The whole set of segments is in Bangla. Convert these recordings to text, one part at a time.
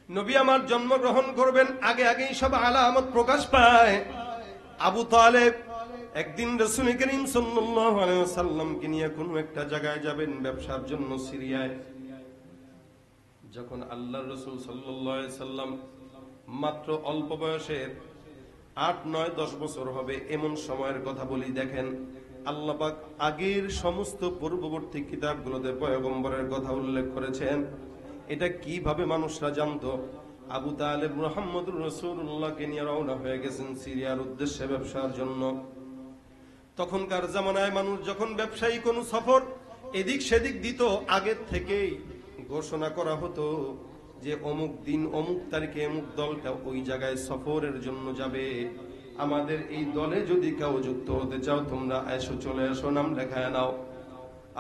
নবী আমার জন্মগ্রহণ করবেন, আগে আগেই সব আলামত প্রকাশ পায়। আবু তালেব একদিন রাসূল করিম সাল্লাল্লাহু আলাইহি ওয়াসাল্লামকে নিয়ে কোনো একটা জায়গায় যাবেন ব্যবসার জন্য সিরিয়ায়। যখন আল্লাহর রাসূল সাল্লাল্লাহু আলাইহি সাল্লাম মাত্র অল্প বয়সের 8, 9, 10 বছর হবে এমন সময়ের কথা বলি, দেখেন আল্লাহ পাক আগের সমস্ত পূর্ববর্তী কিতাবগুলোতে পয়গম্বরের কথা উল্লেখ করেছেন। এটা কিভাবে মানুষরা জানতো? আবু তালেব মুহাম্মদুর রাসূলুল্লাহকে নিয়ে রওনা হয়ে গেছেন সিরিয়ার উদ্দেশ্যে ব্যবসার জন্য। তখনকার জামানায় মানুষ যখন ব্যবসায়ী কোনো সফর এদিক সেদিক দিত, আগের থেকেই ঘোষণা করা হতো যে অমুক দিন অমুক তারিখে অমুক দলটা ওই জায়গায় সফরের জন্য যাবে, আমাদের এই দলে যদি কেউ যুক্ত হতে চাও তোমরা এসো, চলে এসো, নাম লেখায় নাও।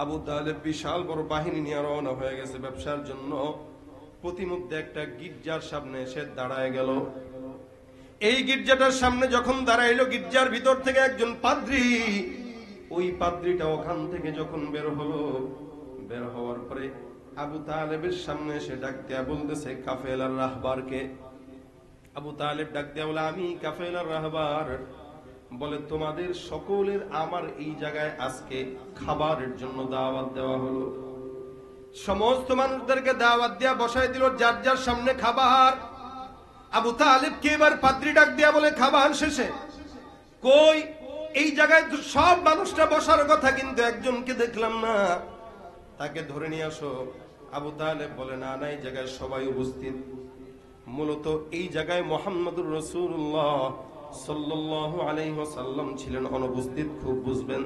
আবু তালেব বিশাল বড় বাহিনী নিয়ে রওনা হয়ে গেছে ব্যবসার জন্য। প্রতিমধ্যে একটা গির্জার সামনে এসে দাঁড়ায় গেল। এই গির্জাটার সামনে যখন দাঁড়াইলো, গির্জার ভিতর থেকে একজন পাদ্রী, ওই পাদ্রীটা ওখান থেকে যখন বের হলো, বের হওয়ার পরে আবু তালেবের সামনে এসে ডাক দেয়া বলতেছে, কাফেলার রাহবারকে। আবু তালেব ডাক দেয়া বলে, আমি কাফেলার রাহবার। বলে, তোমাদের সকলের আমার এই জায়গায় আজকে খাবারের জন্য দাওয়াত দেওয়া হলো। সমস্ত মানুষদেরকে দাওয়াত দেয়া বসায় দিল, যার যার সামনে খাবার। আবু তালেবকে এবার পাদ্রী ডাক দেয়া বলে, খাবার শেষে কই? এই জায়গায় তো সব মানুষটা বসার কথা, কিন্তু একজনকে দেখলাম না, তাকে ধরে নিয়ে আসো। আবু তালেব বলে, না না, এই জায়গায় সবাই উপস্থিত। মূলত এই জায়গায় মুহাম্মদুর রাসূলুল্লাহ সাল্লাল্লাহু আলাইহি ওয়াসাল্লাম ছিলেন অনুপস্থিত। খুব বুঝবেন,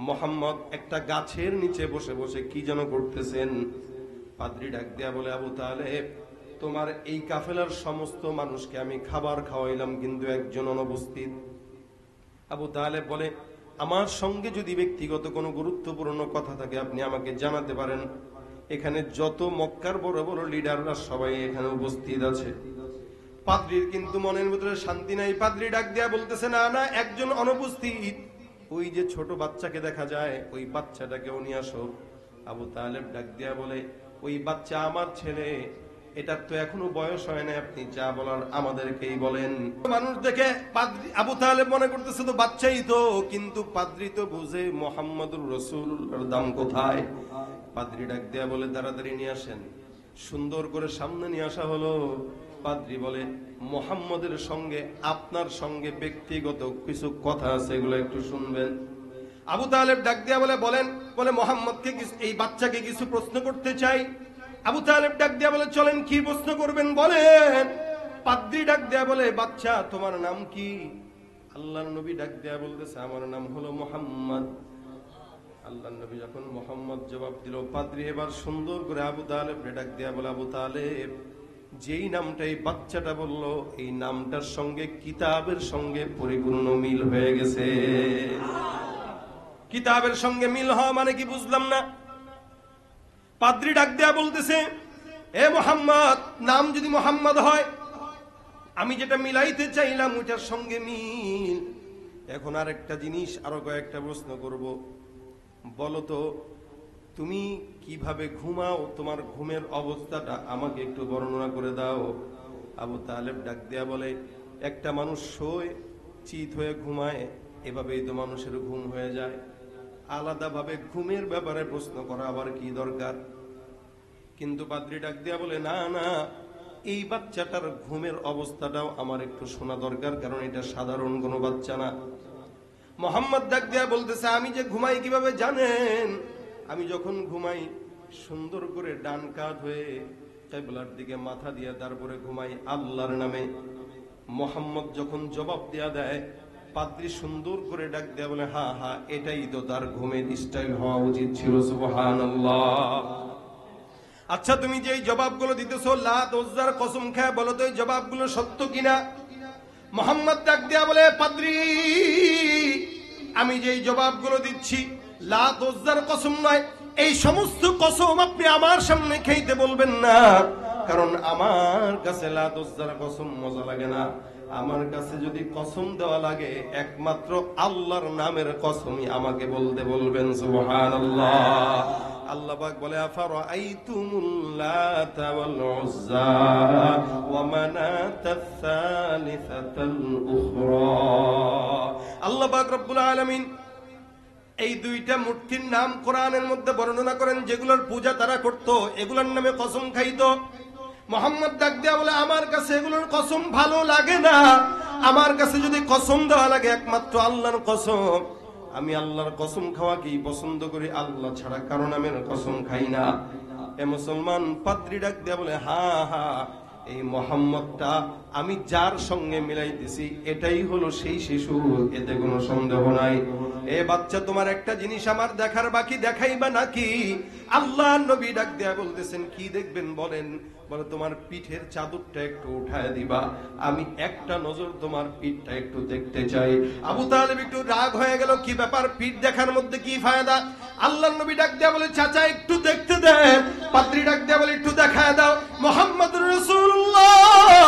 মুহাম্মদ একটা গাছের নিচে বসে বসে কি যেন করতেছেন। পাদ্রী ডাক দেয়া বলে, আবু তালেব, তোমার এই কাফেলার সমস্ত মানুষকে আমি খাবার খাওয়াইলাম, কিন্তু একজন অনুপস্থিত। আবু তালেব বলে, আমার সঙ্গে যদি ব্যক্তিগত কোনো গুরুত্বপূর্ণ কথা থাকে আপনি আমাকে জানাতে পারেন। এখানে যত মক্কার বড় বড় লিডাররা সবাই এখানে উপস্থিত আছে। পাদ্রীর কিন্তু মনের ভিতরে শান্তি নাই। পাদ্রী ডাক দেয়া বলতেছে, না না, একজন অনুপস্থিত। ওই যে ছোট বাচ্চাকে দেখা যায়, ওই বাচ্চাটাকেও নিয়ে আসো। আবু তালেব ডাক দেয়া বলে, ওই বাচ্চা আমার ছেলে, এটার তো এখনো বয়স হয় না, আপনি যা বলার আমাদেরকেই বলেন। মানুষ দেখে আবু তালেব মনে করতেছে তো বাচ্চাই তো, কিন্তু পাদ্রী তো বুঝে মুহাম্মদুর রাসূলুল্লাহর দাম কোথায়। পাদ্রী ডাক দেয়া বলে, তাড়াতাড়ি নিয়ে আসেন। সুন্দর করে সামনে নিয়ে আসা হলো। পাদ্রী বলে, মুহাম্মদের সঙ্গে আপনার সঙ্গে ব্যক্তিগত কিছু কথা আছে, এগুলো একটু শুনবেন। আবু তালেব ডাক দেয়া বলে, বলেন। বলে, মুহাম্মদকে এই বাচ্চাকে কিছু প্রশ্ন করতে চাই। আবু তালেব ডাক দেয়া বলে, চলেন, কি প্রশ্ন করবেন বলেন। পাদ্রী ডাক দেয়া বলে, বাচ্চা তোমার নাম কি? আল্লাহর নবী ডাক দেয়া বলতেছে, আমার নাম হলো মুহাম্মদ। আল্লাহর নবী যখন মুহাম্মদ জবাব দিল, পাদ্রী এবার সুন্দর করে আবু তালেব ডাক দেয়া বলে, আবু তালেব, যেই নামটা এই বাচ্চাটা বললো, এই নামটার সঙ্গে কিতাবের সঙ্গে পরিপূর্ণ মিল হয়ে গেছে। কিতাবের সঙ্গে মিল হওয়া মানে কি বুঝলাম না। পাদ্রী ডাক দেয়া বলতেছে, এ মুহাম্মদ, নাম যদি মুহাম্মদ হয়, আমি যেটা মিলাইতে চাইলাম ওইটার সঙ্গে মিল। এখন আর একটা জিনিস, আরো কয়েকটা প্রশ্ন করব। বলো তো, তুমি কিভাবে ঘুমাও? তোমার ঘুমের অবস্থাটা আমাকে একটু বর্ণনা করে দাও। আবু তালেব ডাক দেয়া বলে, একটা মানুষ শোয়, চিত হয়ে ঘুমায়, এভাবেই তো মানুষের ঘুম হয়ে যায়। আলাদাভাবে ঘুমের ব্যাপারে প্রশ্ন করা আবার কি দরকার? কিন্তু পাদ্রী ডাক দেয়া বলে, না না, এই বাচ্চাটার ঘুমের অবস্থাটাও আমার একটু শোনা দরকার, কারণ এটা সাধারণ কোনো বাচ্চা না। মুহাম্মদ ডাক দেয়া বলতেছে, আমি যে ঘুমাই কিভাবে জানেন? আমি যখন ঘুমাই সুন্দর করে ডান কাত হয়ে কিবলার দিকে মাথা দিয়ে তারপরে ঘুমাই আল্লাহর নামে। মুহাম্মদ যখন জবাব দেয়া দেয়, পাদ্রী সুন্দর করে ডাক দেয়া বলে, হ্যাঁ হ্যাঁ, এটাই তো তার ঘুমের স্টাইল হওয়া উচিত ছিল। সুবহানাল্লাহ। আচ্ছা, তুমি যে এই জবাবগুলো দিতেছো, লাত উজ্জার কসম খায় বলো তো, এই জবাবগুলো সত্য কিনা? মুহাম্মদ ডাক দেয়া বলে, পাদ্রী, আমি যে এই জবাবগুলো দিচ্ছি লাত উজ্জার কসম নয়। এই সমস্ত কসম আপনি আমার সামনে খেইতে বলবেন না, কারণ আমার কাছে লাত উজ্জার কসম মজা লাগে না। আমার কাছে যদি কসম দেওয়া লাগে, একমাত্র আল্লাহর নামের কসমই আমাকে বলতে বলবেন। সুবহানাল্লাহ। আল্লাহ পাক বলে আফারাআইতুমুল লাতা ওয়াল উজ্জা ওয়া মানাতাস সালিসাতাল উখরা। আল্লাহ পাক রব্বুল আলামিন এই দুইটা মূর্তির নাম কোরআনের মধ্যে বর্ণনা করেন, যেগুলোর পূজা তারা করত, এগুলোর নামে কসম খাইতো। মোহাম্মদ ডাক দেয়া বলে, আমার কাছে এগুলোর কসম ভালো লাগে না। আমার কাছে যদি কসম দেওয়া লাগে একমাত্র আল্লাহর কসম। আমি আল্লাহর কসম খাওয়াকেই পছন্দ করি, আল্লাহ ছাড়া কারো নামের কসম খাই না। এ মুসলমান পাদ্রী ডাক দেয়া বলে, হ্যাঁ হ্যাঁ, এই মোহাম্মদটা আমি যার সঙ্গে মিলাইতেছি এটাই হলো সেই শিশু, এতে কোনো সন্দেহ নাই। এ বাচ্চা, তোমার একটা জিনিস আমার দেখার বাকি, দেখাইবা নাকি? আল্লাহ নবী ডাক দেয়া বলতেছেন, কি দেখবেন বলেন? বলে, তোমার পিঠের চাদরটা একটু উঠায় দিবা, আমি একটা নজর তোমার পিঠটা একটু দেখতে চাই। আবু তালেব একটু রাগ হয়ে গেল, কি ব্যাপার, পিঠ দেখার মধ্যে কি ফায়দা? আল্লাহ নবী ডাক দেয়া বলে, চাচা একটু দেখতে দেন। পাত্রী ডাক দেয়া বলে, একটু দেখায় দাও। মুহাম্মদুর রাসূলুল্লাহ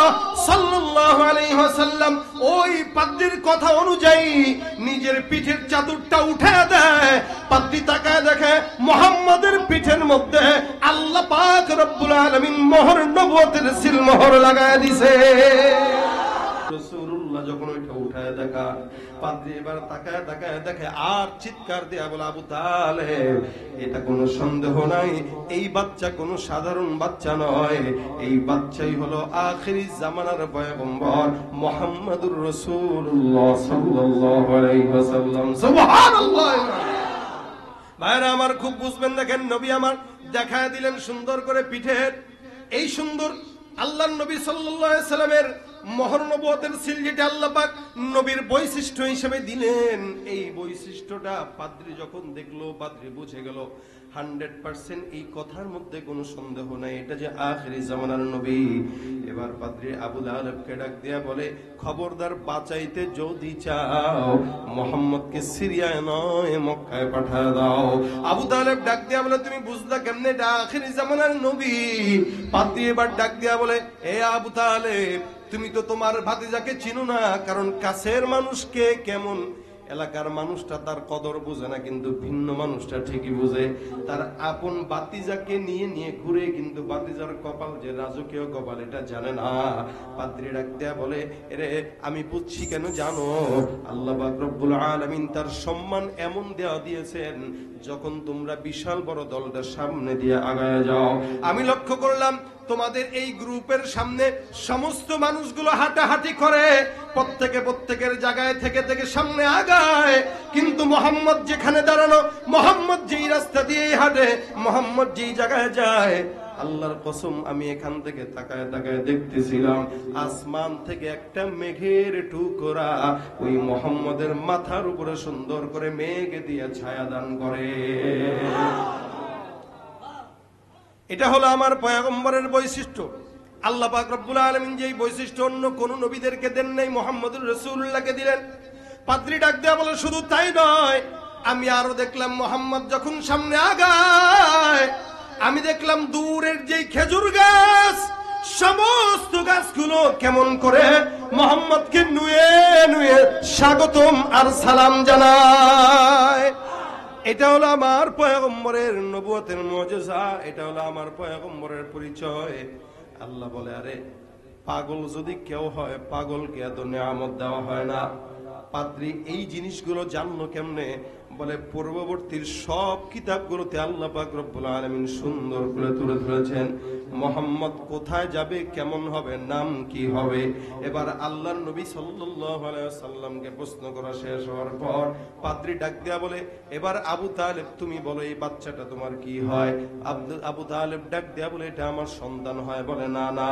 সাল্লাল্লাহু আলাইহি ওয়াসাল্লাম ওই পাত্রীর কথা অনুযায়ী নিজের পিঠের চাদরটা উঠায় দেয়। পাত্রী তাকায় দেখে মুহাম্মদের পিঠের মধ্যে আল্লাহ পাক রব্বুল আলামিন মোহর, নবুয়তের সিল মোহর লাগায় দিয়েছে। রাসূলুল্লাহ যখন ওইটা উঠায় দেখা, পাদ্রী এবার তাকায় তাকায় দেখে, আর চিৎকার দেয়া বলে, আবু তালেব, এটা কোনো সন্দেহ নাই, এই বাচ্চা কোনো সাধারণ বাচ্চা নয়, এই বাচ্চাই হলো আখিরি জামানার পয়গম্বর মুহাম্মদুর রাসূলুল্লাহ সাল্লাল্লাহু আলাইহি ওয়াসাল্লাম। সুবহানাল্লাহ। ভাইরা আমার, খুব বুঝবেন, দেখেন নবী আমার দেখায় দিলেন সুন্দর করে পিঠের এই সুন্দর আল্লাহর নবী সাল্লাল্লাহু আলাইহি সাল্লামের মোহর, নবুয়তের সিল, যেটা আল্লাহ পাক নবীর বৈশিষ্ট্য হিসেবে দিলেন। এই বৈশিষ্ট্যটা পাদ্রী যখন দেখলো, পাদ্রী বুঝে গেল 100% এই কথার মধ্যে কোনো সন্দেহ নাই, এটা যে আখিরি জামানার নবী। এবার পাদ্রী আবু তালেবকে ডাক দিয়া বলে, খবরদার, বাঁচাইতে যদি চাও মুহাম্মদকে সিরিয়ায় নয় মক্কায় পাঠায় দাও। আবু তালেব ডাক দিয়া বলে, তুমি বুঝলা কেমনে এটা আখিরি জামানার নবী? পাদ্রী এবার ডাক দিয়া বলে, এ আবু তালেব, তুমি তো তোমার ভাতিজাকে চিনো না, কারণ কাছের মানুষকে কেমন, এলাকার মানুষটা তার কদর বোঝে না, কিন্তু ভিন্ন মানুষটা ঠিকই বোঝে। তার আপন বাতিজাকে নিয়ে নিয়ে ঘুরে, কিন্তু বাতিজার কপাল যে রাজকীয় কপাল এটা জানে না। পাদ্রী ডাক দেয়া বলে, এরে আমি বুঝছি কেন জানো? আল্লাহ পাক রব্বুল আলামিন তার সম্মান এমন দেয়া দিয়েছেন, যখন তোমরা বিশাল বড় দলটার সামনে দিয়ে আগায় যাও, আমি লক্ষ্য করলাম তোমাদের এই গ্রুপের সামনে সমস্ত মানুষগুলো হাঁটাহাঁটি করে, প্রত্যেকের জায়গায় থেকে থেকে সামনে আগায়, কিন্তু মোহাম্মদ যেখানে দাঁড়ানো, মোহাম্মদ যেই রাস্তা দিয়ে হাঁটে, মোহাম্মদ যেই জায়গায় যায়, আল্লাহর কসম আমি এখান থেকে তাকায় তাকায় দেখতেছিলাম, আসমান থেকে একটা মেঘের টুকরা ওই মোহাম্মদের মাথার উপরে সুন্দর করে মেঘ দিয়ে ছায়া দান করে। এটা হলো আমার পয়গম্বরের বৈশিষ্ট্য। আল্লাহ পাক রব্বুল আলামিন যেই বৈশিষ্ট্য অন্য কোন নবীদেরকে দেন নাই, মুহাম্মদুর রাসূলুল্লাহকে দিলেন। পাদ্রী ডাক দেয়া বলে, শুধু তাই নয়, আমি আরো দেখলাম মুহাম্মদ যখন সামনে আগায়, আমি দেখলাম দূরের যেই খেজুর গাছ, সমস্ত গাছগুলো কেমন করে মুহাম্মদকে নুয়ে নুয়ে স্বাগতম আর সালাম জানায়। এটা হলো আমার পয়গম্বরের নবুয়তের মুজিজা, এটা হলো আমার পয়গম্বরের পরিচয়। আল্লাহ বলে, আরে পাগল যদি কেউ হয়, পাগলকে এত নিয়ামত দেওয়া হয় না। পাদ্রী এই জিনিসগুলো জানলো কেমনে? বলে, পূর্ববর্তীর সব কিতাবগুলোতে আল্লাহ পাক রব্বুল আলামিন সুন্দর করে তুলে ধরেছেন মুহাম্মদ কোথায় যাবে, কেমন হবে, নাম কি হবে। এবার আল্লাহর নবী সাল্লাল্লাহু আলাইহি ওয়াসাল্লামকে প্রশ্ন করা শেষ হওয়ার পর পাদ্রী ডাক দেয়া বলে, এবার আবু তালেব তুমি বলো, এই বাচ্চাটা তোমার কি হয়? আবু তালেব ডাক দেয়া বলে, এটা আমার সন্তান হয়। বলে, না না,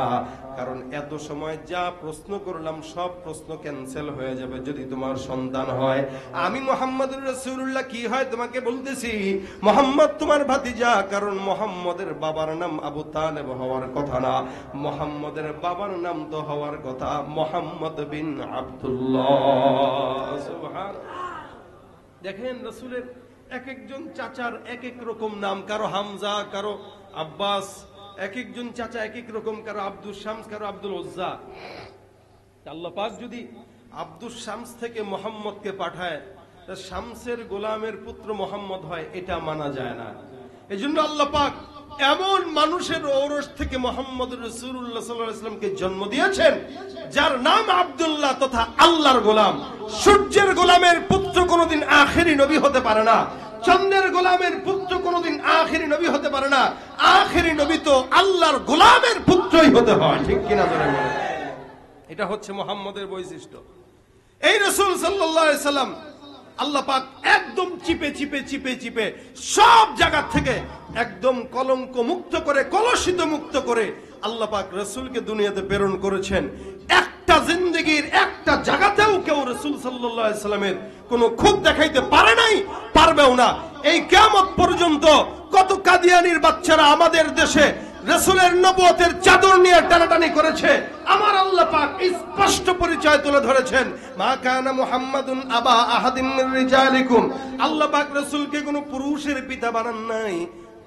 কারণ এত সময় যা প্রশ্ন করলাম সব প্রশ্ন ক্যান্সেল হয়ে যাবে যদি তোমার সন্তান হয়। আমি মুহাম্মদুর রাসূলুল্লাহ কি হয় তোমাকে বলতেছি, মুহাম্মদ তোমার ভাতিজা, কারণ মুহাম্মদের বাবার নাম আবু তালেব হওয়ার কথা না, মুহাম্মদের বাবার নাম তো হওয়ার কথা মুহাম্মদ বিন আব্দুল্লাহ। সুবহানাল্লাহ। দেখেন রাসূলের এক একজন চাচার এক এক রকম নাম, কারো হামজা, কারো আব্বাস, এক একজন চাচা এক এক রকম, কারো আব্দুল শামস, কারো আব্দুল উজ্জা। আল্লাহ পাক যদি আব্দুল শামস থেকে মুহাম্মদকে পাঠায়, শামসের গোলামের পুত্র মোহাম্মদ হয়, এটা মানা যায় না। এই জন্য আল্লাহ পাক এমন মানুষের ঔরস থেকে মুহাম্মদ রাসূলুল্লাহ সাল্লাল্লাহু আলাইহি ওয়াসাল্লামকে জন্ম দিয়েছেন যার নাম আব্দুল্লাহ তথা আল্লাহর গোলাম। সূর্যের গোলামের পুত্র কোনোদিন আখেরি নবী হতে পারে না, চন্দ্রের গোলামের পুত্র কোনোদিন আখেরি নবী হতে পারে না। আখেরি নবী তো আল্লাহর গোলামের পুত্রই হতে হয়, ঠিক কিনা জোরে বলেন? এটা হচ্ছে মুহাম্মদের বৈশিষ্ট্য। এই রাসূল সাল্লাল্লাহু আলাইহি সাল্লাম আল্লাহ পাক একদম চিপে চিপে চিপে চিপে সব জায়গা থেকে একদম কলঙ্ক মুক্ত করে, কলুষিত মুক্ত করে আল্লাহ পাক রাসূলকে দুনিয়াতে প্রেরণ করেছেন। একটা জিন্দেগির একটা জায়গাতেও কেউ রাসূল সাল্লাল্লাহু আলাইহি সাল্লামের কোনো খুঁত দেখাইতে পারে নাই, পারবেও না। এই কিয়ামত পর্যন্ত কত কাদিয়ানির বাচ্চারা আমাদের দেশে রাসূলের নবুয়তের চাদর নিয়ে টানাটানি করেছে, আমার আল্লাহ পাক স্পষ্ট পরিচয় তুলে ধরেছেন, মা কানা মুহাম্মাদুন আবা আহাদিম মির রিজালিকুম। আল্লাহ পাক রাসূলকে কোনো পুরুষের পিতা বানান নাই।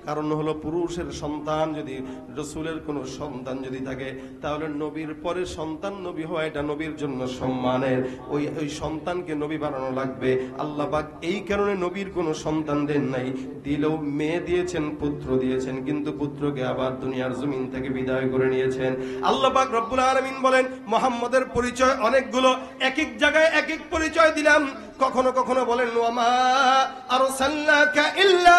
কারণ হলো পুরুষের সন্তান যদি, রাসূলের কোন সন্তান যদি থাকে তাহলে নবীর পরে সন্তান নবী হওয়া এটা নবীর জন্য সম্মানের, ওই সন্তানকে নবী বানানো লাগবে। আল্লাহ পাক এই কারণে নবীর কোন সন্তান দেন নাই, দিলেও মেয়ে দিয়েছেন, পুত্র দিয়েছেন, কিন্তু পুত্রকে আবার দুনিয়ার জমিন থেকে বিদায় করে নিয়েছেন। আল্লাহ পাক রব্বুল আলামিন বলেন মুহাম্মদের পরিচয় অনেকগুলো, এক এক জায়গায় এক এক পরিচয় দিলাম। কখনো কখনো বলেন ওয়ামা আরসালনাকা ইল্লা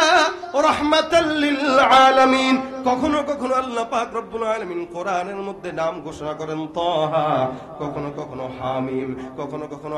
রাহমাতাল লিল আলামিন। কখনো কখনো আল্লাহ পাক রব্বুল আলামিন কোরআনের মধ্যে নাম ঘোষণা করেন তাহা, কখনো কখনো হামিম, কখনো কখনো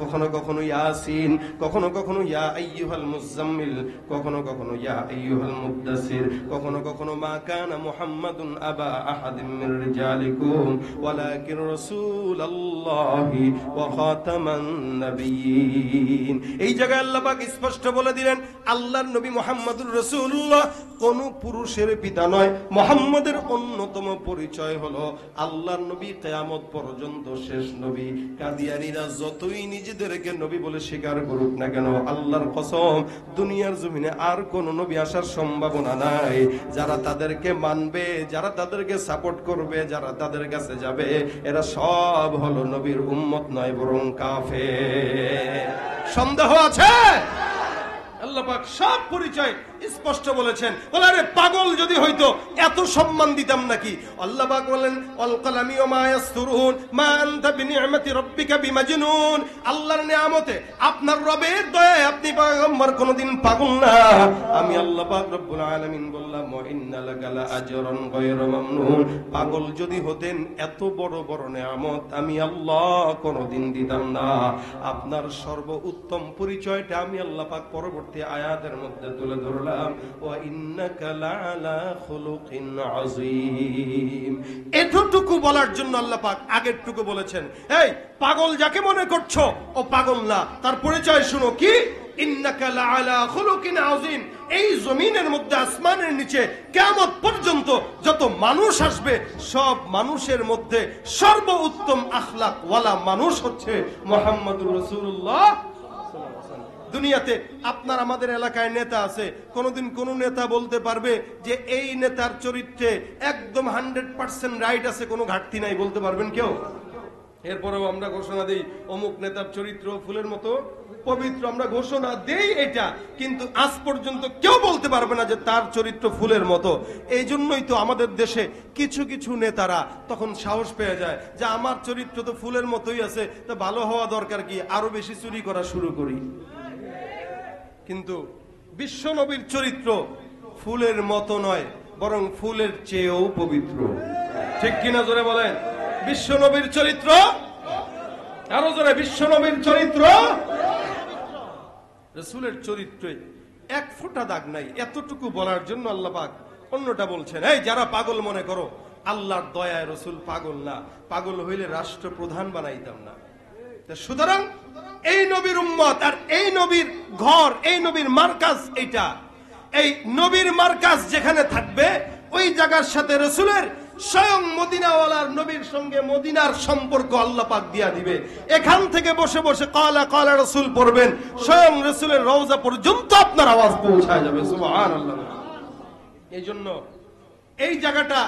কখনো কখনো ইয়াসিন, কখনো কখনো ইয়া আইয়ুহাল মুজাম্মিল, কখনো কখনো ইয়া আইয়ুহাল মুদ্দাসির, কখনো কখনো মা কানা মুহাম্মাদুন আবা আহাদিম মির রিজালিকুম ওয়ালাকিন রাসূলুল্লাহি ওয়া খাতামান নাবিয়্যিন। এই জায়গায় আল্লাহ পাক স্পষ্ট বলে দিলেন আল্লাহর নবী মুহাম্মদুর রাসূলুল্লাহ কোন পুরুষের পিতা নয়। মুহাম্মদের অন্যতম পরিচয় হলো আল্লাহর নবী, কিয়ামত পর্যন্ত শেষ নবী। কাদিয়ানীরা যতই নিজেদেরকে নবী বলে স্বীকার করুক না কেন, আল্লাহর কসম দুনিয়ার জমিনে আর কোন নবী আসার সম্ভাবনা নাই। যারা তাদেরকে মানবে, যারা তাদেরকে সাপোর্ট করবে, যারা তাদের কাছে যাবে, এরা সব হলো নবীর উম্মত নয়, বরং কাফের। সন্দেহ আছে? আল্লাহ পাক সব পরিচয় স্পষ্ট বলেছেন। বলে আরে পাগল যদি হইতো এত সম্মান দিতাম নাকি? আল্লাহ পাক বলেন আল কালামি ওয়া মা ইয়াসতুরুন মা আনতা বিনিআমাতি রাব্বিকা বিমাজনুন। আল্লাহর নিয়ামতে, আপনার রবের দয়ায় আপনি পয়গম্বর কোনদিন পাগল না। আমি আল্লাহ পাক রব্বুল আলামিন বললাম ওয়া ইন্না লাকা লা আজরান গায়রা মামনুন। পাগল যদি হতেন এত বড় বড় নিয়ামত আমি আল্লাহ কোনদিন দিতাম না। আপনার সর্বোত্তম পরিচয়টা আমি আল্লাহ পাক পরবর্তী আয়াতের মধ্যে তুলে ধরলাম, ওয়া ইন্নাকা লাআলা খুলুকিন আযীম। এতটুকু বলার জন্য আল্লাহ পাক আগেরটুকু বলেছেন, এই পাগল যাকে মনে করছো ও পাগল না, তার পরিচয় শুনো কি, ইন্নাকা লাআলা খুলুকিন আযীম। এই জমিনের মধ্যে, আসমানের নিচে কিয়ামত পর্যন্ত যত মানুষ আসবে সব মানুষের মধ্যে সর্বোত্তম আখলাক ওয়ালা মানুষ হচ্ছে মুহাম্মদুর রাসূলুল্লাহ। দুনিয়াতে আপনার আমাদের এলাকায় নেতা আছে, কোনদিন কোন নেতা বলতে পারবে যে এই নেতার চরিত্রে একদম 100% রাইট আছে, কোনো ঘাটতি নাই? বলতে পারবেন কেউ? এরপরেও আমরা ঘোষণা দেই অমুক নেতার চরিত্র ফুলের মতো পবিত্র, আমরা ঘোষণা দেই এটা, কিন্তু আজ পর্যন্ত কেউ বলতে পারবে না যে তার চরিত্র ফুলের মতো। এই জন্যই তো আমাদের দেশে কিছু কিছু নেতারা তখন সাহস পেয়ে যায় যে আমার চরিত্র তো ফুলের মতোই আছে, তা ভালো হওয়া দরকার কি, আরো বেশি চুরি করা শুরু করি। কিন্তু বিশ্ব নবীর চরিত্র ফুলের মতো নয়, বরং ফুলের চেয়েও পবিত্র, ঠিক কিনা জোরে বলেন? বিশ্ব নবীর চরিত্র, আরো জোরে, বিশ্ব নবীর চরিত্র, রাসূলের চরিত্রে এক ফোঁটা দাগ নাই। এতটুকু বলার জন্য আল্লাহ পাক অন্যটা বলছেন, এই যারা পাগল মনে করো, আল্লাহর দয়ায় রাসূল পাগল না, পাগল হইলে রাষ্ট্রপ্রধান বানাইতাম না। সুতরাং এই নবীর উম্মত আর এই নবীর ঘর, এই নবীর মার্কাজ, এইটা এই নবীর মার্কাজ যেখানে থাকবে ওই জায়গার সাথে রাসূলের স্বয়ং মদিনাওয়ালার নবীর সঙ্গে মদিনার সম্পর্ক আল্লাহ পাক দিয়া দিবে। এখান থেকে বসে বসে কালা কালা রাসূল পড়বেন, স্বয়ং রাসূলের রওজা পর্যন্ত আপনার আওয়াজ পৌঁছায় যাবে। সুবহানাল্লাহ। এই জন্য এই জায়গাটা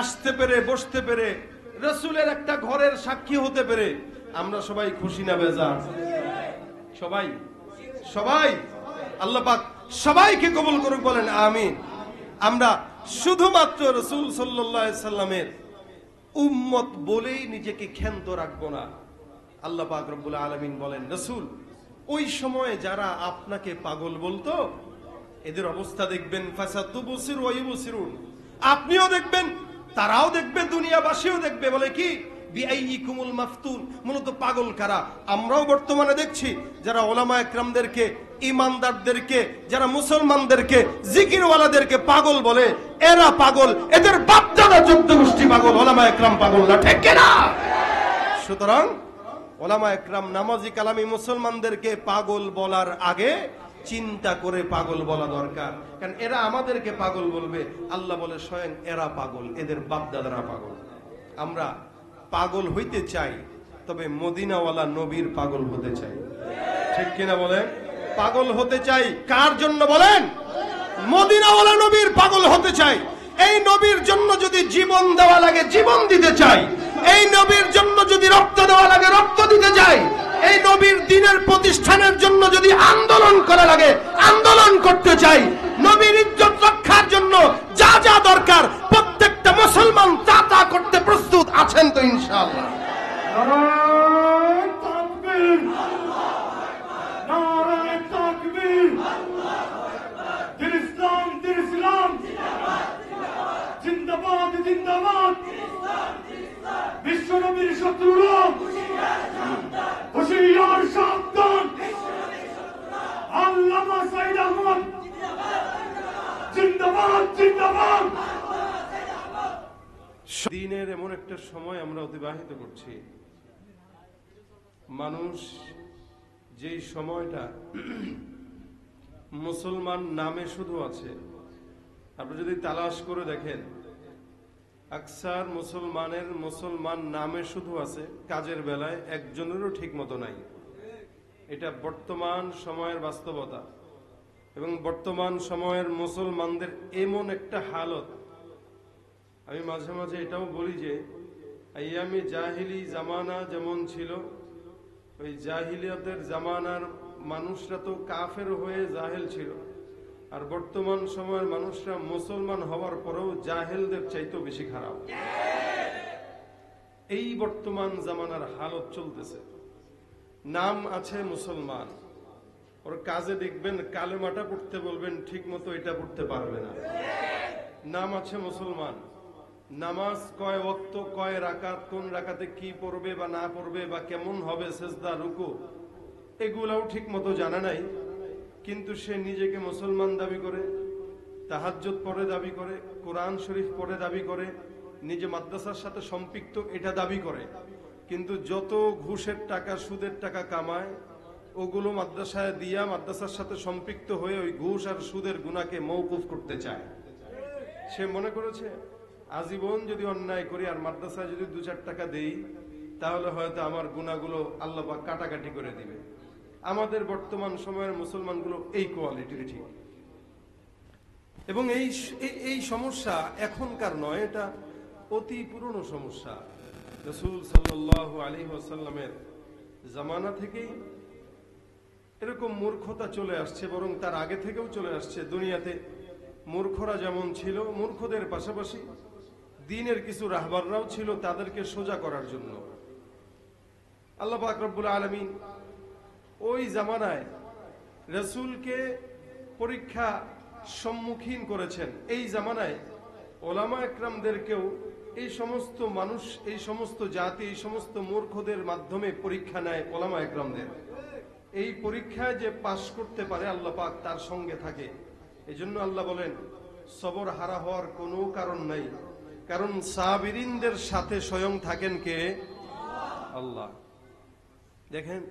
আসতে পেরে, বসতে পেরে, রাসূলের একটা ঘরের সাক্ষী হতে পেরে আমরা সবাই খুশি না বেজার? সবাই সবাই। আল্লাহ পাক সবাইকে কবুল করুক, বলেন আমিন। আমরা শুধুমাত্র রাসূল সাল্লাল্লাহু আলাইহি সাল্লামের উম্মত বলেই নিজেকে ক্ষান্ত রাখবো না। আল্লাহ পাক রব্বুল আলামিন বলেন, রাসূল ওই সময়ে যারা আপনাকে পাগল বলতো এদের অবস্থা দেখবেন, ফাসাতুবসিরু ওয়া ইউবসিরুন, আপনিও দেখবেন তারাও দেখবে, দুনিয়াবাসীও দেখবে। বলে কি, বিআইয়িকুমুল মাফতুন, মূলত পাগল কারা? আমরাও বর্তমানে দেখছি যারা ওলামায়ে কেরামদেরকে, ইমানদারদেরকে, যারা মুসলমানদেরকে, জিকিরওয়ালাদেরকে পাগল বলে, এরা পাগল, এদের বাপদাদা 14 গোষ্ঠী পাগল, ওলামায়ে কেরাম পাগল না, ঠিক কি না? সুতরাং ওলামায়ে কেরাম, নামাজি কালামি মুসলমানদেরকে পাগল বলার আগে চিন্তা করে পাগল বলা দরকার, কারণ এরা আমাদেরকে পাগল বলবে। আল্লাহ বলে স্বয়ং এরা পাগল, এদের বাপদাদারা পাগল। আমরা পাগল হইতে চাই, তবে মদিনাওয়ালা নবীর পাগল হতে চাই, ঠিক কিনা বলেন? পাগল হতে চাই কার জন্য বলেন? মদিনাওয়ালা নবীর পাগল হতে চাই। এই নবীর জন্য যদি জীবন দেওয়া লাগে জীবন দিতে চাই, এই নবীর জন্য যদি রক্ত দেওয়া লাগে রক্ত দিতে চাই, এই নবীর দ্বীনের প্রতিষ্ঠানের জন্য যদি আন্দোলন করা লাগে আন্দোলন করতে চাই, নবীর ইজ্জত রক্ষার জন্য যা যা দরকার প্রত্যেকটা মুসলমান তা তা করতে প্রস্তুত আছেন তো ইনশাআল্লাহ? নারায়ে তাকবীর, নারায়ে তাকবীর, দিন ইসলাম, দিন ইসলাম, জিন্দাবাদ, জিন্দাবাদ। বিশ্ব নবীর শত্রুরা হুঁশিয়ার, সাবধান। আল্লামা সাইদ আহমদ জিন্দাবাদ, জিন্দাবাদ। দিনের এমন একটা সময় আমরা অতিবাহিত করছি, মানুষ যেই সময়টা মুসলমান নামে শুধু আছে, আপনি যদি তালাশ করে দেখেন আকসার মুসলমানের মুসলমান নামে শুধু আছে, কাজের বেলায় একজনেরও ঠিক মতো নাই। এটা বর্তমান সময়ের বাস্তবতা এবং বর্তমান সময়ের মুসলমানদের এমন একটা হালত। আমি মাঝে মাঝে এটাও বলি যে আইয়ামে জাহিলি জামানা যেমন ছিল, ওই জাহিলিয়াতের জামানার মানুষরা তো কাফের হয়ে জাহেল ছিল, আর বর্তমান সময়ের মানুষরা মুসলমান হওয়ার পরেও জাহেলদের চাইতেও বেশি খারাপ। এই বর্তমান জামানার হালত চলতেছে। নাম আছে মুসলমান, ওর কাজে দেখবেন কালেমাটা পড়তে বলবেন ঠিক মতো এটা পড়তে পারবে না। নাম আছে মুসলমান, নামাজ কয় ওয়াক্ত, কয় রাকাত, কোন রাকাতে কি পড়বে বা না পড়বে বা কেমন হবে সেজদা, রুকু, এগুলাও ঠিক মতো জানা নাই। কিন্তু সে নিজেকে মুসলমান দাবি করে, তাহাজ্জুদ পড়ে দাবি করে, কোরআন শরীফ পড়ে দাবি করে, নিজে মাদ্রাসার সাথে সম্পৃক্ত এটা দাবি করে। কিন্তু যত ঘুষের টাকা, সুদের টাকা কামায়, ওগুলো মাদ্রাসায় দিয়া মাদ্রাসার সাথে সম্পৃক্ত হয়ে ওই ঘুষ আর সুদের গুনাহকে মওকুফ করতে চায়। সে মনে করেছে আজীবন যদি অন্যায় করি আর মাদ্রাসায় যদি 2-4 টাকা দেই তাহলে হয়তো আমার গুনাহগুলো আল্লাহ পাক কাটাকাটি করে দিবে। আমাদের বর্তমান সময়ের মুসলমানগুলো এই কোয়ালিটির ঠিক। এবং এই সমস্যা এখনকার নয়, এটা অতি পুরনো সমস্যা। রাসূল সাল্লাল্লাহু আলাইহি ওয়াসাল্লামের জামানা থেকেই এরকম মূর্খতা চলে আসছে, বরং তার আগে থেকেও চলে আসছে। দুনিয়াতে মূর্খরা যেমন ছিল, মূর্খদের পাশাপাশি দ্বীনের কিছু রাহবাররাও ছিল তাদেরকে সোজা করার জন্য। আল্লাহ পাক রব্বুল আলামিন ওই জামানায় রাসূলকে পরীক্ষা সম্মুখীন করেছেন। এই জামানায় ওলামা একরামদেরকেও এই সমস্ত মানুষ, এই সমস্ত জাতি, এই সমস্ত মূর্খদের মাধ্যমে পরীক্ষা নেয় ওলামা একরামদের। এই পরীক্ষায় যে পাশ করতে পারে আল্লাহ পাক তার সঙ্গে থাকে। এজন্য আল্লাহ বলেন সবর হারা হওয়ার কোনো কারণ নাই, কারণ সাবিরিনদের সাথে স্বয়ং থাকেন কে? আল্লাহ। দেখেন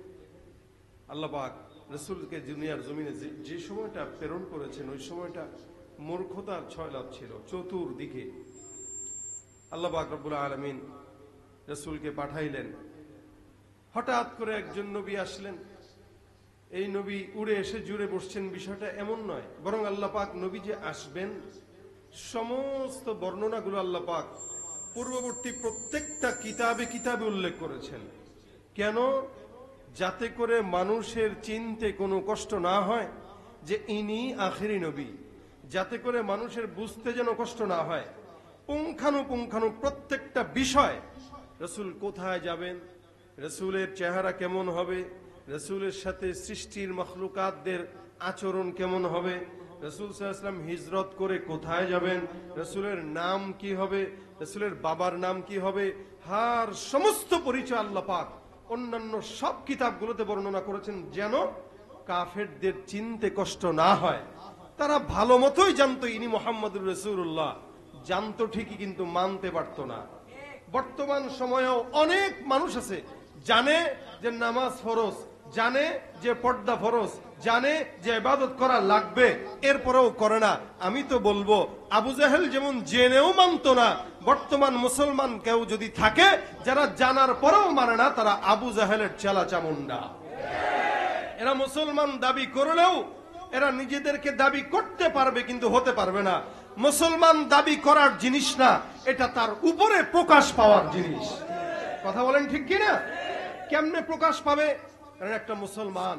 আল্লাহ পাক রাসূলকে দুনিয়ার জমিনে যে সময়টা প্রেরণ করেছেন ওই সময়টা মূর্খতার ছয়লাভ ছিল চতুর্দিকে। আল্লাহ পাক রব্বুল আলামিন রাসূলকে পাঠাইলেন। হঠাৎ করে একজন নবী আসলেন, এই নবী উড়ে এসে জুড়ে বসছেন, বিষয়টা এমন নয়। বরং আল্লাহ পাক নবী যে আসবেন সমস্ত বর্ণনাগুলো আল্লাহ পাক পূর্ববর্তী প্রত্যেকটা কিতাবে কিতাবে উল্লেখ করেছেন। কেন? যাতে করে মানুষের চিনতে কোনো কষ্ট না হয়, যে ইনি আখেরি নবী, যাতে করে মানুষের বুঝতে যেন কষ্ট না হয়। পুঙ্খানুপুঙ্খানু প্রত্যেকটা বিষয়, রসুল কোথায় যাবেন, রসুলের চেহারা কেমন হবে, রসুলের সাথে সৃষ্টির মখলুকাতদের আচরণ কেমন হবে, রসুল সাল্লাল্লাহু আলাইহি ওয়াসাল্লাম হিজরত করে কোথায় যাবেন, রসুলের নাম কি হবে, রসুলের বাবার নাম কি হবে, হার সমস্ত পরিচয় আল্লাহ পাক অন্যান্য সব কিতাবগুলোতে বর্ণনা করেছেন, যেন কাফেরদের চিনতে কষ্ট না হয়। তারা ভালো মতোই জানতো ইনি মুহাম্মদুর রাসূলুল্লাহ, জানতো ঠিকই কিন্তু মানতে পারতো না। বর্তমান সময়েও অনেক মানুষ আছে জানে যে নামাজ ফরজ, জানে যে পর্দা ফরজ, জানে যে ইবাদত করা লাগবে, এরপরেও করে না। আমি তো বলবো আবু জাহেল যেমন জেনেও মানতো না, বর্তমান মুসলমান কেউ যদি থাকে যারা জানার পরেও মানে না, তারা আবু জাহেলের চেলা চামুন্ডা। এরা মুসলমান দাবি করলেও এরা নিজেদেরকে দাবি করতে পারবে কিন্তু হতে পারবে না। মুসলমান দাবি করার জিনিস না, এটা তার উপরে প্রকাশ পাওয়ার জিনিস। কথা বলেন ঠিক কিনা? কেমনে প্রকাশ পাবে? কারণ একটা মুসলমান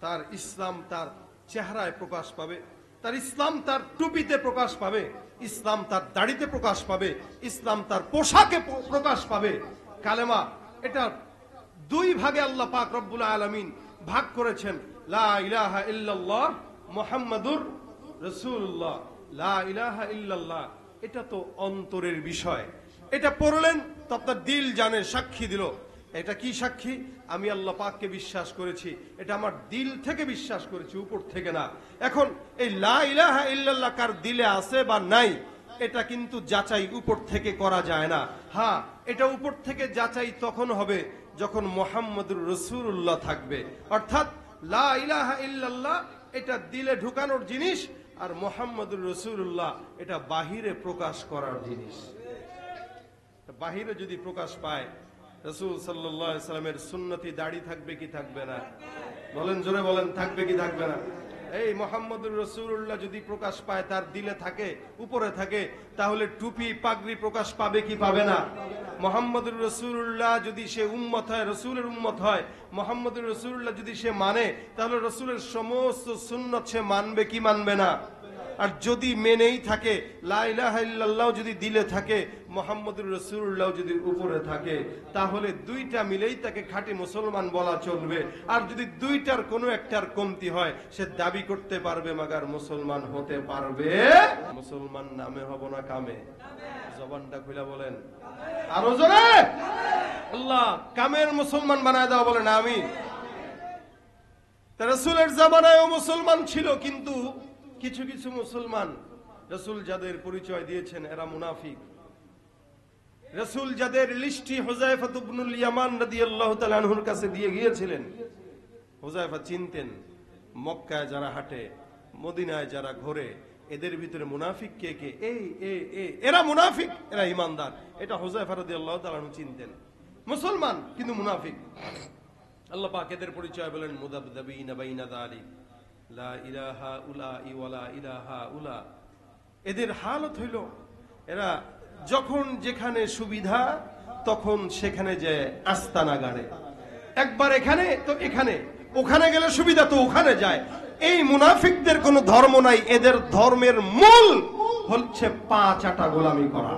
তার ইসলাম তার চেহারায় প্রকাশ পাবে, তার ইসলাম তার টুপিতে প্রকাশ পাবে, ইসলাম তার দাড়িতে প্রকাশ পাবে, ইসলাম তার পোশাকে প্রকাশ পাবে। কালেমা এটা দুই ভাগে আল্লাহ পাক রব্বুল আলামিন ভাগ করেছেন, লা ইলাহা ইল্লাল্লাহ মুহাম্মাদুর রাসূলুল্লাহ। লা ইলাহা ইল্লাল্লাহ এটা তো অন্তরের বিষয়, এটা পড়লেন তো আপনার দিল জানে, সাক্ষী দিল। এটা কি সাক্ষী? আমি আল্লাহ পাককে বিশ্বাস করেছি, এটা আমার দিল থেকে বিশ্বাস করেছি, উপর থেকে না। এখন এই লা ইলাহা ইল্লাল্লাহ কার দিলে আছে বা নাই, এটা কিন্তু যাচাই উপর থেকে করা যায় না। হ্যাঁ, এটা উপর থেকে যাচাই তখন হবে যখন মুহাম্মদুর রাসূলুল্লাহ থাকবে। অর্থাৎ লা ইলাহা ইল্লাল্লাহ এটা দিলে ঢুকানোর জিনিস, আর মুহাম্মদুর রাসূলুল্লাহ এটা বাহিরে প্রকাশ করার জিনিস। বাহিরে যদি প্রকাশ পায়, রাসূল সাল্লাল্লাহু আলাইহি সাল্লামের সুন্নতি দাড়ি থাকবে কি থাকবে না? বলেন, জোরে বলেন, থাকবে কি থাকবে না? এই মুহাম্মদুর রাসূলুল্লাহ যদি প্রকাশ পায়, তার দিলে থাকে, উপরে থাকে, তাহলে টুপি পাগড়ি প্রকাশ পাবে কি পাবে না? মুহাম্মদুর রাসূলুল্লাহ যদি সে উম্মত হয়, রাসূলের উম্মত হয়, মুহাম্মদুর রাসূলুল্লাহ যদি সে মানে, তাহলে রাসূলের সমস্ত সুন্নত সে মানবে কি মানবে না? আর যদি মেনেই থাকে, লা ইলাহা ইল্লাল্লাহ যদি দিলে থাকে, মুহাম্মদুর রাসূলুল্লাহ যদি উপরে থাকে, তাহলে দুইটা মিলেই তাকে খাঁটি মুসলমান বলা চলবে। আর যদি দুইটার কোনো একটার কমতি হয়, সে দাবি করতে পারবে মাগার মুসলমান হতে পারবে। মুসলমান নামে হব না কামে? জবানটা খুলে বলেন আরো জোরে, আল্লাহ কামের মুসলমান বানায় দাও, বলেন আমিন। রাসূলের জামানায়ও মুসলমান ছিল, কিন্তু কিছু কিছু মুসলমান রাসূল যাদের পরিচয় দিয়েছেন এরা মুনাফিক। রাসূল যাদের লিস্টি হুযায়ফা ইবনুল ইয়ামান রাদিয়াল্লাহু তাআলা আনহুর কাছে দিয়ে গিয়েছিলেন, হুযায়ফা চিনতেন মক্কায় যারা হাঁটে, মদিনায় যারা ঘোরে, এদের ভিতরে মুনাফিক কে কে, এরা মুনাফিক, এরা ঈমানদার, এটা হুযায়ফা রাদিয়াল্লাহু তাআলা আনহু চিনতেন। মুসলমান কিন্তু মুনাফিক। আল্লাহ পাক এদের পরিচয় বলেন মুযাবযাবিনা বাইনা যালিক, লা ইলাহা উলাই ওয়ালা ইলাহা উলা। এদের হালত হইল এরা যখন যেখানে সুবিধা তখন সেখানে যে আস্তানা গাড়ে, একবার এখানে তো এখানে, ওখানে গেলে সুবিধা তো ওখানে যায়। এই মুনাফিকদের কোনো ধর্ম নাই, এদের ধর্মের মূল হচ্ছে পাঁচ আটা গোলামি করা।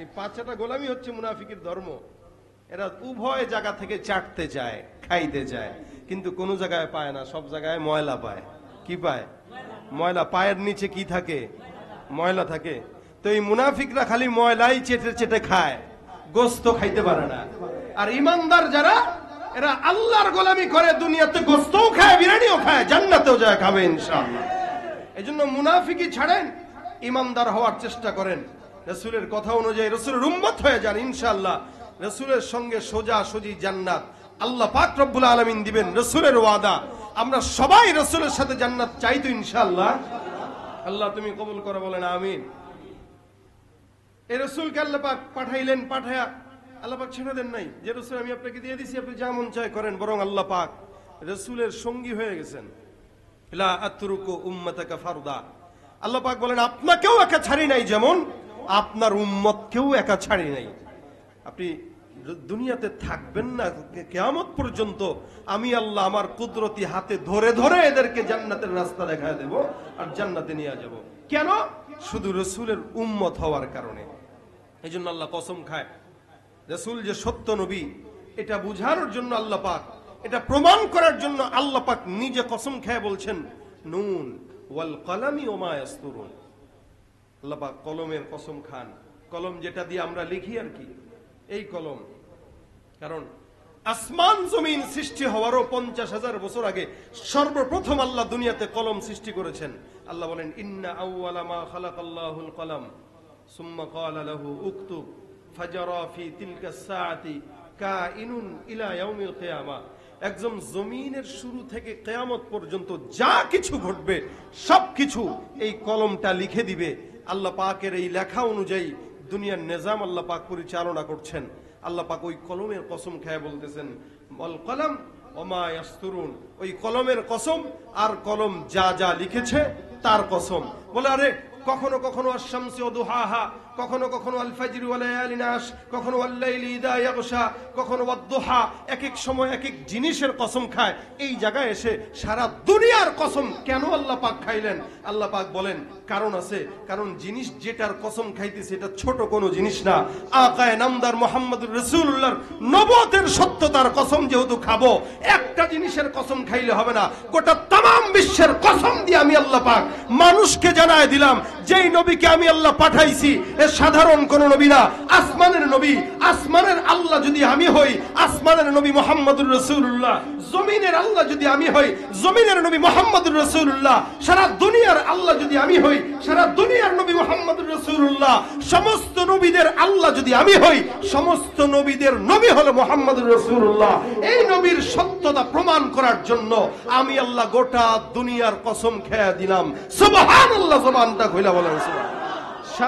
এই পাঁচ আটা গোলামি হচ্ছে মুনাফিকের ধর্ম। এরা উভয় জায়গা থেকে চাটতে চায়, খাইতে চায়, কিন্তু কোন জায়গায় পায় না, সব জায়গায় ময়লা পায়। কি পায়? ময়লা। পায়ের নিচে কি থাকে? ময়লা থাকে। তো এই মুনাফিকরা খালি ময়লাই চেটে চেটে খায়, গোস্ত খাইতে পারে না। আর ইমানদার যারা, এরা আল্লাহর গোলামি করে, দুনিয়াতে গোস্তও খায়, বিরিয়ানিও খায়, জান্নাতেও যায় খাবে ইনশাআল্লাহ। এজন্য মুনাফিকি ছাড়েন, ইমানদার হওয়ার চেষ্টা করেন, রাসূলের কথা অনুযায়ী রাসূলের উম্মত হয়ে যান ইনশাআল্লাহ। রাসূলের সঙ্গে সোজা সোজি জান্নাত আল্লাহ পাক রব্বুল আলামিন দিবেন, রাসূলের ওয়াদা। আমরা সবাই রাসূলের সাথে জান্নাত চাই তো ইনশাআল্লাহ। আল্লাহ তুমি কবুল করো, বলেন আমিন। এই রাসূলকে আল্লাহ পাক পাঠাইলেন, পাঠায়া আল্লাহ পাক ছেড়ে দেন নাই যে রাসূল আমি আপনাকে দিয়ে দিছি, আপনি যা মন চায় করেন, বরং আল্লাহ পাক রাসূলের সঙ্গী হয়ে গেছেন। লা আতরুকু উম্মাতাকা ফারদা। আল্লাহ পাক বলেন আপনাকেও একা ছাড়ি নাই, যেমন আপনার উম্মতকেও একা ছাড়ি নাই। আপনি দুনিয়াতে থাকবেন না কিয়ামত পর্যন্ত, আমি আল্লাহ আমার কুদরতি হাতে ধরে ধরে এদেরকে জান্নাতের রাস্তা দেখায় দেব আর জান্নাতে নিয়ে যাব। কেন? শুধু রসুলের উম্মত হওয়ার কারণে। এই জন্য আল্লাহ কসম খায়, রসুল যে সত্য নবী এটা বুঝানোর জন্য আল্লাহ পাক, এটা প্রমাণ করার জন্য আল্লাহ পাক নিজে কসম খায় বলছেন, নুন ওয়াল কলামি ওমা ইয়াসতুরুন। আল্লাহ পাক কলমের কসম খান, কলম যেটা দিয়ে আমরা লিখি আর কি, এই কলম। কারণ আসমান জমিন সৃষ্টি হওয়ারও 50,000 বছর আগে সর্বপ্রথম আল্লাহ দুনিয়াতে কলম সৃষ্টি করেছেন। আল্লাহ বলেন, ইন্না আউওয়ালা মা খালাকাল্লাহুল কলম সুম্মা ক্বালা লাহু উকতুব ফাজারা ফি তিলকা সাআতি কাইনুন ইলা ইয়াউমিল কিয়ামা। একদম জমিনের শুরু থেকে কিয়ামত পর্যন্ত যা কিছু ঘটবে সবকিছু এই কলমটা লিখে দিবে। আল্লাহ পাকের এই লেখা অনুযায়ী দুনিয়ার নিজাম আল্লাহ পাক পরিচালনা করছেন। আল্লাহ পাক ওই কলমের কসম খেয়ে বলতেছেন, ওয়াল কলম ওমা ইয়াসতুরুন, ওই কলমের কসম আর কলম যা যা লিখেছে তার কসম। বলে আরে কখনো কখনো আশ-শামসি ওয়া দুহাহা, কখনো কখনো আল ফাজরি ওয়া লায়ালিন আশ, কখনো ওয়াল লাইলি ইযা ইয়াগশা, কখনো ওয়াদ-দুহা। এক এক সময় এক এক জিনিসের কসম খায়। এই জায়গায় এসে সারা দুনিয়ার কসম কেন আল্লাহ পাক খাইলেন? আল্লাহ পাক বলেন কারণ আছে। কারণ জিনিস যেটার কসম খাইতেছে এটা ছোট কোনো জিনিস না। আকায়ে নামদার মুহাম্মদুর রাসূলুল্লাহর নবুয়তের সত্যতার কসম যেহেতু খাবো, একটা জিনিসের কসম খাইলে হবে না, গোটা তামাম বিশ্বের কসম দিয়ে আমি আল্লাহ পাক মানুষকে জানায় দিলাম, যেই নবীকে আমি আল্লাহ পাঠাইছি এ সাধারণ কোন নবী না, আসমানের নবী। আসমানের আল্লাহ যদি আমি হই, আসমানের নবী মুহাম্মদুর রাসূলুল্লাহ। জমিনের আল্লাহ যদি আমি হই, জমিনের নবী মুহাম্মদুর রাসূলুল্লাহ। সারা দুনিয়ার আল্লাহ যদি আমি হই, সারা দুনিয়ার নবী মুহাম্মদুর রাসূলুল্লাহ। সমস্ত নবীদের আল্লাহ যদি আমি হই, সমস্ত নবীদের নবী হলো মুহাম্মদুর রাসূলুল্লাহ। এই নবীর সত্যতা প্রমাণ করার জন্য আমি আল্লাহ গোটা দুনিয়ার কসম খেয়ে দিলাম। সুবহানাল্লাহ, জবানটা খুলে বলেন সুবহান।